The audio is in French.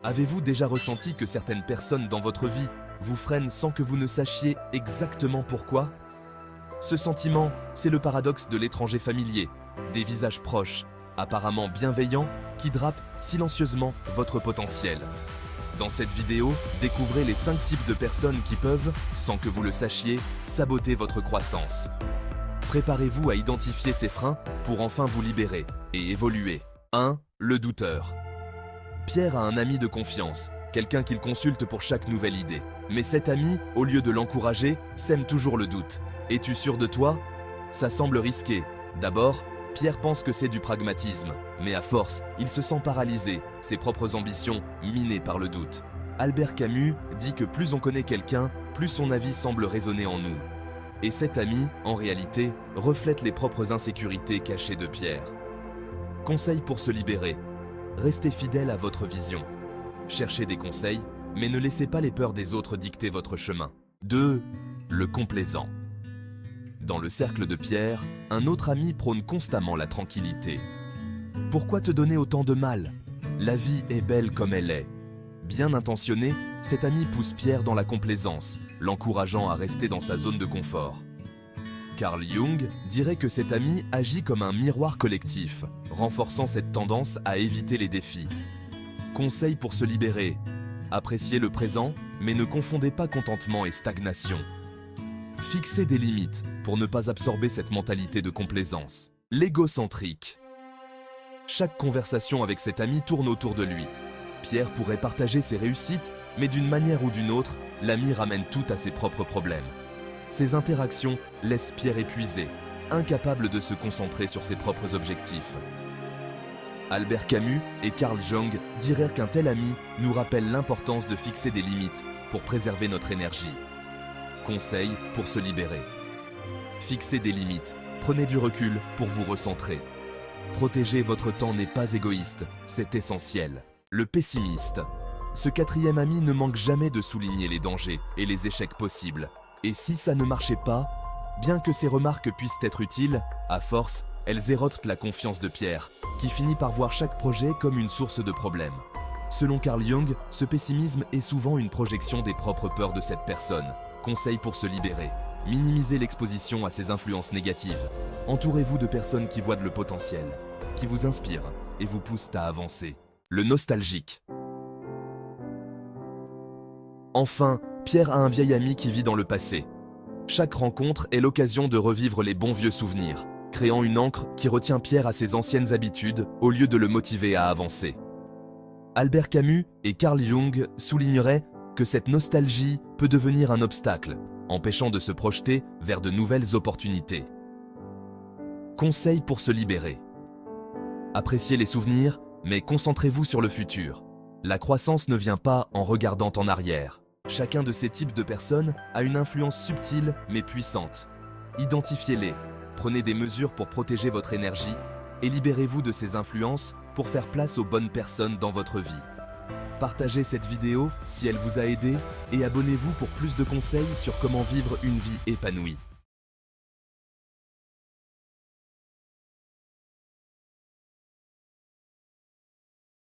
Avez-vous déjà ressenti que certaines personnes dans votre vie vous freinent sans que vous ne sachiez exactement pourquoi? Ce sentiment, c'est le paradoxe de l'étranger familier, des visages proches, apparemment bienveillants, qui drapent silencieusement votre potentiel. Dans cette vidéo, découvrez les 5 types de personnes qui peuvent, sans que vous le sachiez, saboter votre croissance. Préparez-vous à identifier ces freins pour enfin vous libérer et évoluer. 1. Le douteur. Pierre a un ami de confiance, quelqu'un qu'il consulte pour chaque nouvelle idée. Mais cet ami, au lieu de l'encourager, sème toujours le doute. Es-tu sûr de toi? Ça semble risqué. D'abord, Pierre pense que c'est du pragmatisme, mais à force, il se sent paralysé, ses propres ambitions minées par le doute. Albert Camus dit que plus on connaît quelqu'un, plus son avis semble résonner en nous. Et cet ami, en réalité, reflète les propres insécurités cachées de Pierre. Conseil pour se libérer. Restez fidèle à votre vision. Cherchez des conseils, mais ne laissez pas les peurs des autres dicter votre chemin. 2. Le complaisant. Dans le cercle de Pierre, un autre ami prône constamment la tranquillité. Pourquoi te donner autant de mal? La vie est belle comme elle est. Bien intentionné, cet ami pousse Pierre dans la complaisance, l'encourageant à rester dans sa zone de confort. Carl Jung dirait que cet ami agit comme un miroir collectif, renforçant cette tendance à éviter les défis. Conseil pour se libérer. Appréciez le présent, mais ne confondez pas contentement et stagnation. Fixez des limites pour ne pas absorber cette mentalité de complaisance. L'égocentrique. Chaque conversation avec cet ami tourne autour de lui. Pierre pourrait partager ses réussites, mais d'une manière ou d'une autre, l'ami ramène tout à ses propres problèmes. Ces interactions laissent Pierre épuisé, incapable de se concentrer sur ses propres objectifs. Albert Camus et Carl Jung diraient qu'un tel ami nous rappelle l'importance de fixer des limites pour préserver notre énergie. Conseil pour se libérer. Fixez des limites, prenez du recul pour vous recentrer. Protéger votre temps n'est pas égoïste, c'est essentiel. Le pessimiste. Ce 4e ami ne manque jamais de souligner les dangers et les échecs possibles. Et si ça ne marchait pas, bien que ces remarques puissent être utiles, à force, elles érodent la confiance de Pierre, qui finit par voir chaque projet comme une source de problèmes. Selon Carl Jung, ce pessimisme est souvent une projection des propres peurs de cette personne. Conseil pour se libérer. Minimisez l'exposition à ces influences négatives. Entourez-vous de personnes qui voient le potentiel, qui vous inspirent et vous poussent à avancer. Le nostalgique. Enfin, Pierre a un vieil ami qui vit dans le passé. Chaque rencontre est l'occasion de revivre les bons vieux souvenirs, créant une ancre qui retient Pierre à ses anciennes habitudes au lieu de le motiver à avancer. Albert Camus et Carl Jung souligneraient que cette nostalgie peut devenir un obstacle, empêchant de se projeter vers de nouvelles opportunités. Conseil pour se libérer. Appréciez les souvenirs, mais concentrez-vous sur le futur. La croissance ne vient pas en regardant en arrière. Chacun de ces types de personnes a une influence subtile mais puissante. Identifiez-les, prenez des mesures pour protéger votre énergie et libérez-vous de ces influences pour faire place aux bonnes personnes dans votre vie. Partagez cette vidéo si elle vous a aidé et abonnez-vous pour plus de conseils sur comment vivre une vie épanouie.